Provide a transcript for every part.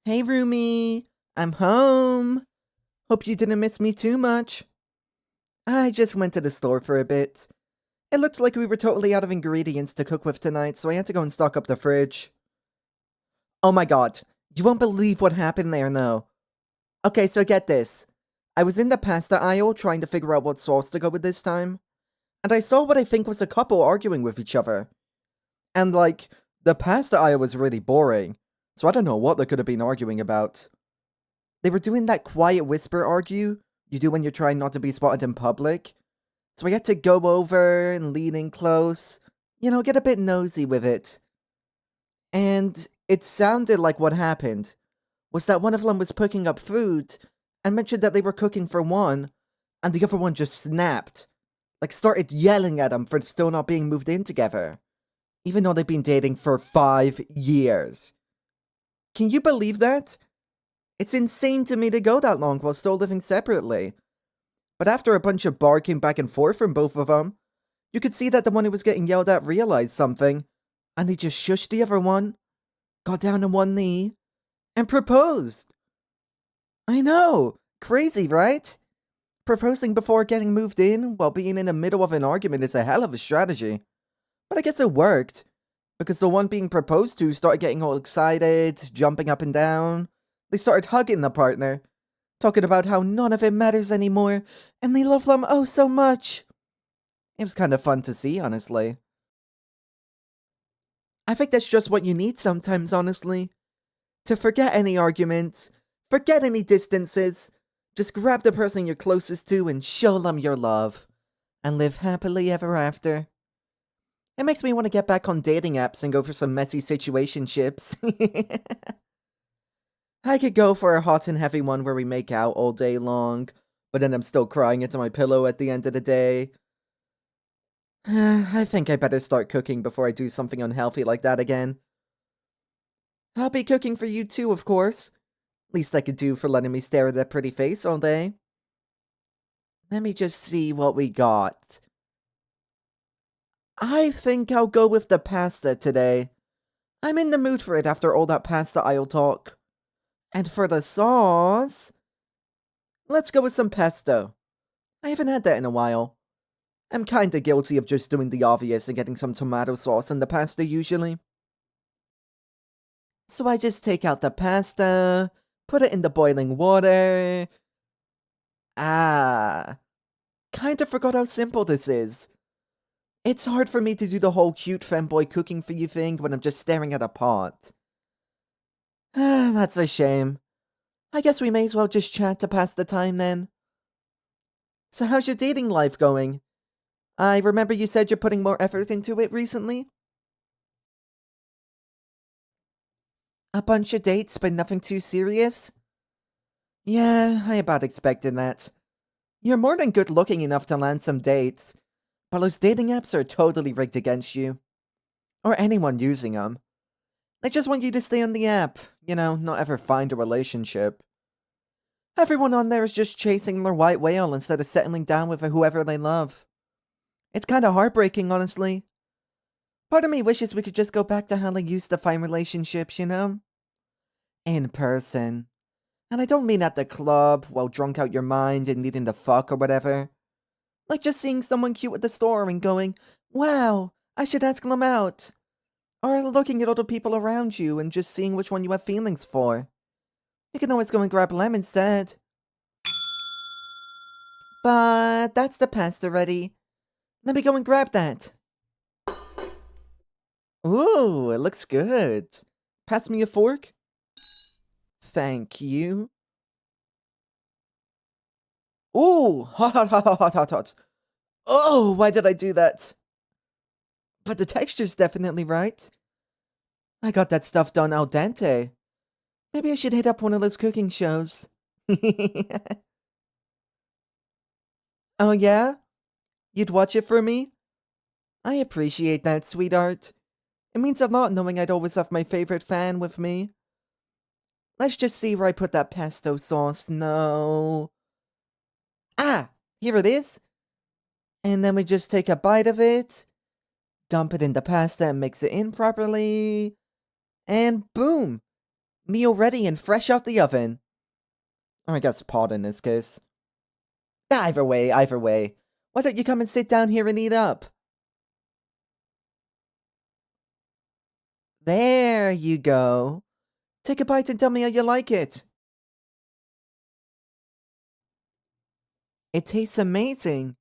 Hey, roomie. I'm home. Hope you didn't miss me too much. I just went to the store for a bit. It looks like we were totally out of ingredients to cook with tonight, so I had to go and stock up the fridge. Oh my god. You won't believe what happened there, no. Okay, so get this. I was in the pasta aisle trying to figure out what sauce to go with this time, and I saw what I think was a couple arguing with each other. And, the pasta aisle was really boring, so I don't know what they could have been arguing about. They were doing that quiet whisper argue you do when you're trying not to be spotted in public. So I had to go over and lean in close, get a bit nosy with it. And it sounded like what happened was that one of them was picking up food and mentioned that they were cooking for one, and the other one just snapped. Started yelling at him for still not being moved in together, even though they've been dating for 5 years. Can you believe that? It's insane to me to go that long while still living separately. But after a bunch of barking back and forth from both of them, you could see that the one who was getting yelled at realized something, and he just shushed the other one, got down on one knee, and proposed. I know! Crazy, right? Proposing before getting moved in while being in the middle of an argument is a hell of a strategy. But I guess it worked, because the one being proposed to started getting all excited, jumping up and down. They started hugging the partner, talking about how none of it matters anymore, and they love them oh so much. It was kind of fun to see, honestly. I think that's just what you need sometimes, honestly. To forget any arguments, forget any distances, just grab the person you're closest to and show them your love, and live happily ever after. It makes me want to get back on dating apps and go for some messy situationships. I could go for a hot and heavy one where we make out all day long, but then I'm still crying into my pillow at the end of the day. I think I better start cooking before I do something unhealthy like that again. I'll be cooking for you too, of course. Least I could do for letting me stare at that pretty face all day. Let me just see what we got. I think I'll go with the pasta today. I'm in the mood for it after all that pasta aisle talk. And for the sauce, let's go with some pesto. I haven't had that in a while. I'm kinda guilty of just doing the obvious and getting some tomato sauce in the pasta usually. So I just take out the pasta, put it in the boiling water. Ah, kinda forgot how simple this is. It's hard for me to do the whole cute femboy cooking for you thing when I'm just staring at a pot. Ah, that's a shame. I guess we may as well just chat to pass the time then. So how's your dating life going? I remember you said you're putting more effort into it recently? A bunch of dates, but nothing too serious? Yeah, I about expected that. You're more than good looking enough to land some dates, but those dating apps are totally rigged against you. Or anyone using them. They just want you to stay on the app, not ever find a relationship. Everyone on there is just chasing their white whale instead of settling down with whoever they love. It's kinda heartbreaking, honestly. Part of me wishes we could just go back to how they used to find relationships, In person. And I don't mean at the club, while drunk out your mind and needing to fuck or whatever. Like just seeing someone cute at the store and going, wow, I should ask them out. Or looking at other people around you and just seeing which one you have feelings for. You can always go and grab Lem instead. But that's the pasta ready. Let me go and grab that. Ooh, it looks good. Pass me a fork. Thank you. Ooh, hot, hot, hot, hot, hot, hot, hot. Oh, why did I do that? But the texture's definitely right. I got that stuff done al dente. Maybe I should hit up one of those cooking shows. Oh yeah? You'd watch it for me? I appreciate that, sweetheart. It means a lot knowing I'd always have my favorite fan with me. Let's just see where I put that pesto sauce. No. Ah! Here it is. And then we just take a bite of it, dump it in the pasta and mix it in properly. And boom! Meal ready and fresh out the oven. Or I guess pot in this case. Either way, either way. Why don't you come and sit down here and eat up? There you go. Take a bite and tell me how you like it. It tastes amazing.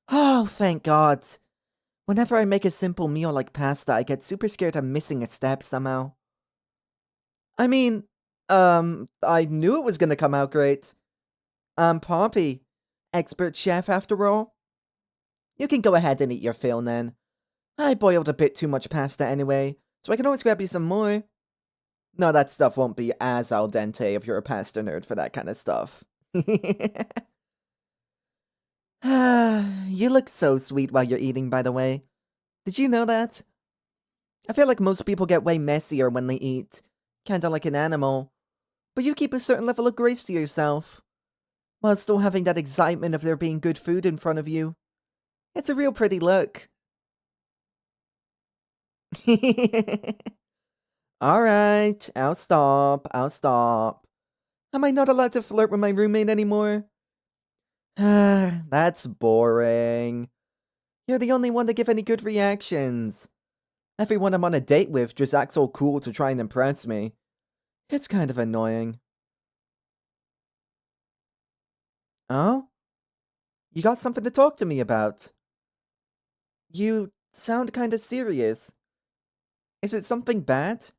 Oh, thank God. Whenever I make a simple meal like pasta, I get super scared I'm missing a step somehow. I mean, I knew it was gonna come out great. I'm Poppy, expert chef after all. You can go ahead and eat your fill, then. I boiled a bit too much pasta anyway, so I can always grab you some more. No, that stuff won't be as al dente if you're a pasta nerd for that kind of stuff. You look so sweet while you're eating, by the way. Did you know that? I feel like most people get way messier when they eat. Kinda like an animal. But you keep a certain level of grace to yourself, while still having that excitement of there being good food in front of you. It's a real pretty look. Alright, I'll stop. Am I not allowed to flirt with my roommate anymore? That's boring. You're the only one to give any good reactions. Everyone I'm on a date with just acts all cool to try and impress me. It's kind of annoying. Oh? You got something to talk to me about? You sound kinda serious. Is it something bad?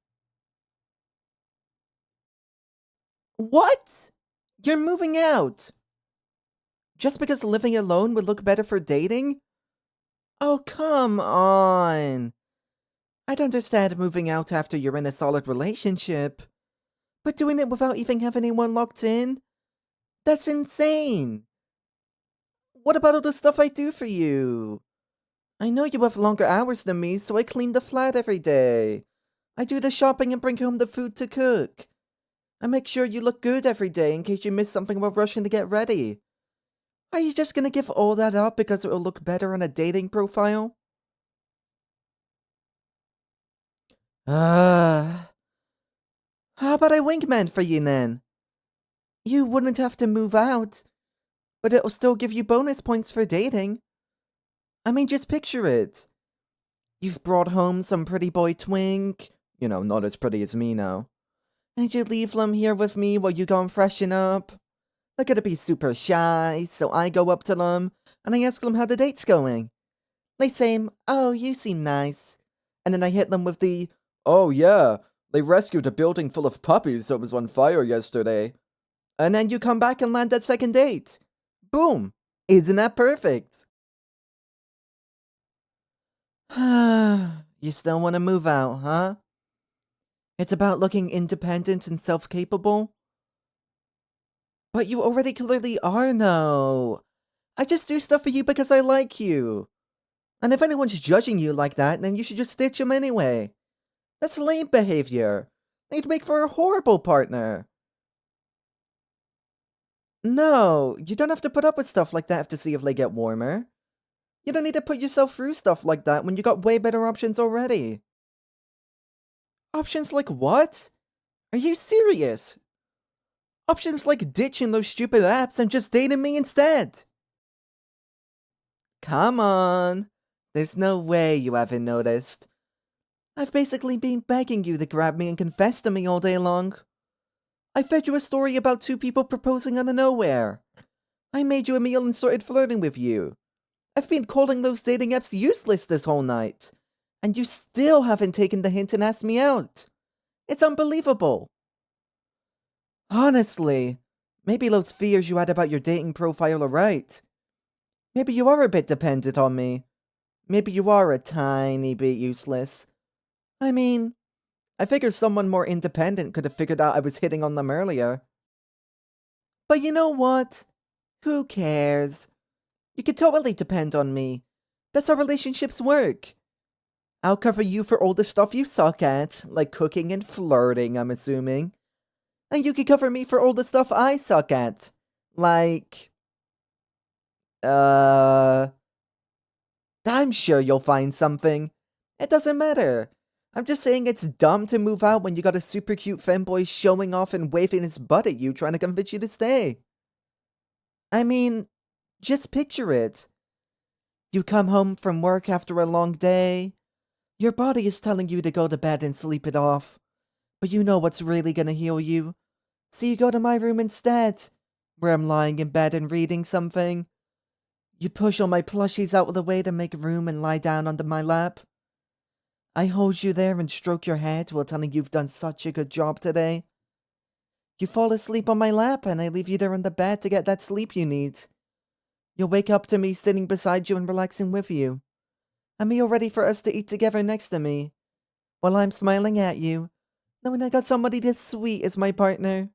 What? You're moving out! Just because living alone would look better for dating? Oh, come on. I'd understand moving out after you're in a solid relationship, but doing it without even having anyone locked in? That's insane! What about all the stuff I do for you? I know you have longer hours than me, so I clean the flat every day. I do the shopping and bring home the food to cook. I make sure you look good every day in case you miss something while rushing to get ready. Are you just gonna give all that up because it'll look better on a dating profile? How about I wingman for you then? You wouldn't have to move out, but it'll still give you bonus points for dating. I mean, just picture it. You've brought home some pretty boy twink. You know, not as pretty as me now. And you leave them here with me while you go and freshen up. They're gonna be super shy, so I go up to them, and I ask them how the date's going. They say, "Oh, you seem nice." And then I hit them with the, "Oh yeah, they rescued a building full of puppies that was on fire yesterday." And then you come back and land that second date. Boom! Isn't that perfect? You still want to move out, huh? It's about looking independent and self-capable? But you already clearly are, no. I just do stuff for you because I like you. And if anyone's judging you like that, then you should just ditch them anyway. That's lame behavior. They'd make for a horrible partner. No, you don't have to put up with stuff like that to see if they get warmer. You don't need to put yourself through stuff like that when you got way better options already. Options like what? Are you serious? Options like ditching those stupid apps and just dating me instead. Come on. There's no way you haven't noticed. I've basically been begging you to grab me and confess to me all day long. I fed you a story about two people proposing out of nowhere. I made you a meal and started flirting with you. I've been calling those dating apps useless this whole night. And you still haven't taken the hint and asked me out. It's unbelievable. Honestly, maybe those fears you had about your dating profile are right. Maybe you are a bit dependent on me. Maybe you are a tiny bit useless. I mean, I figure someone more independent could have figured out I was hitting on them earlier. But you know what? Who cares? You can totally depend on me. That's how relationships work. I'll cover you for all the stuff you suck at, like cooking and flirting, I'm assuming. And you can cover me for all the stuff I suck at. Like, I'm sure you'll find something. It doesn't matter. I'm just saying it's dumb to move out when you got a super cute femboy showing off and waving his butt at you trying to convince you to stay. I mean, just picture it. You come home from work after a long day. Your body is telling you to go to bed and sleep it off. But you know what's really gonna heal you. So you go to my room instead, where I'm lying in bed and reading something. You push all my plushies out of the way to make room and lie down under my lap. I hold you there and stroke your head while telling you've done such a good job today. You fall asleep on my lap and I leave you there on the bed to get that sleep you need. You'll wake up to me sitting beside you and relaxing with you. A meal ready for us to eat together next to me, while I'm smiling at you, knowing I got somebody this sweet as my partner.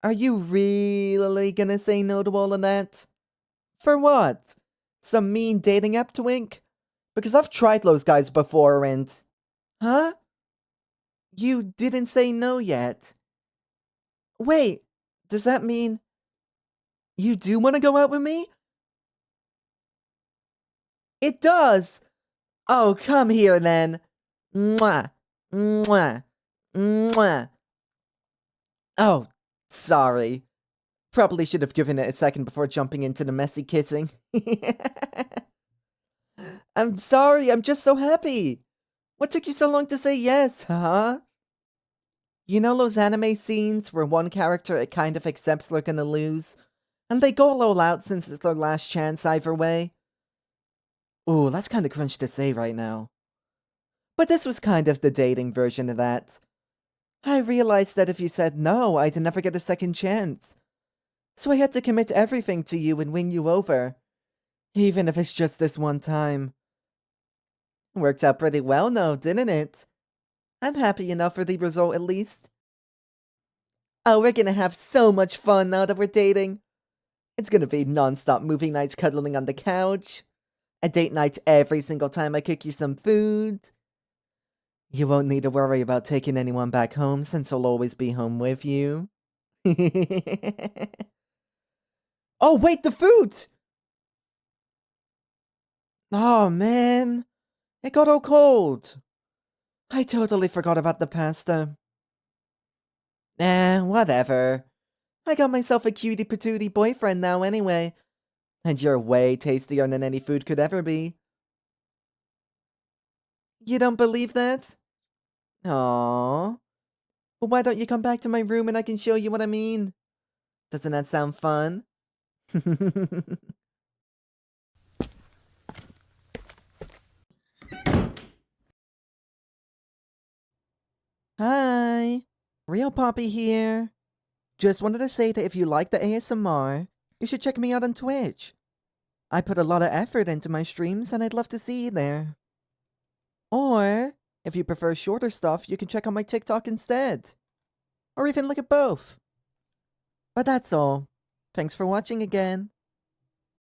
Are you really gonna say no to all of that? For what? Some mean dating app twink? Because I've tried those guys before and... Huh? You didn't say no yet. Wait, does that mean... You do want to go out with me? It does! Oh, come here then. Mwah. Mwah. Mwah. Oh, sorry. Probably should have given it a second before jumping into the messy kissing. I'm sorry, I'm just so happy. What took you so long to say yes, huh? You know those anime scenes where one character it kind of accepts they're gonna lose, and they go all out since it's their last chance either way? Ooh, that's kinda cringe to say right now. But this was kind of the dating version of that. I realized that if you said no, I'd never get a second chance. So I had to commit everything to you and win you over. Even if it's just this one time. Worked out pretty well, though, didn't it? I'm happy enough for the result, at least. Oh, we're gonna have so much fun now that we're dating. It's gonna be non-stop movie nights cuddling on the couch. A date night every single time I cook you some food. You won't need to worry about taking anyone back home since I'll always be home with you. Oh, wait, the food! Oh, man. It got all cold. I totally forgot about the pasta. Whatever. I got myself a cutie patootie boyfriend now anyway. And you're way tastier than any food could ever be. You don't believe that? Aww. Well, why don't you come back to my room and I can show you what I mean? Doesn't that sound fun? Hi. Real Poppy here. Just wanted to say that if you like the ASMR, you should check me out on Twitch. I put a lot of effort into my streams and I'd love to see you there. Or, if you prefer shorter stuff, you can check out my TikTok instead. Or even look at both. But that's all. Thanks for watching again.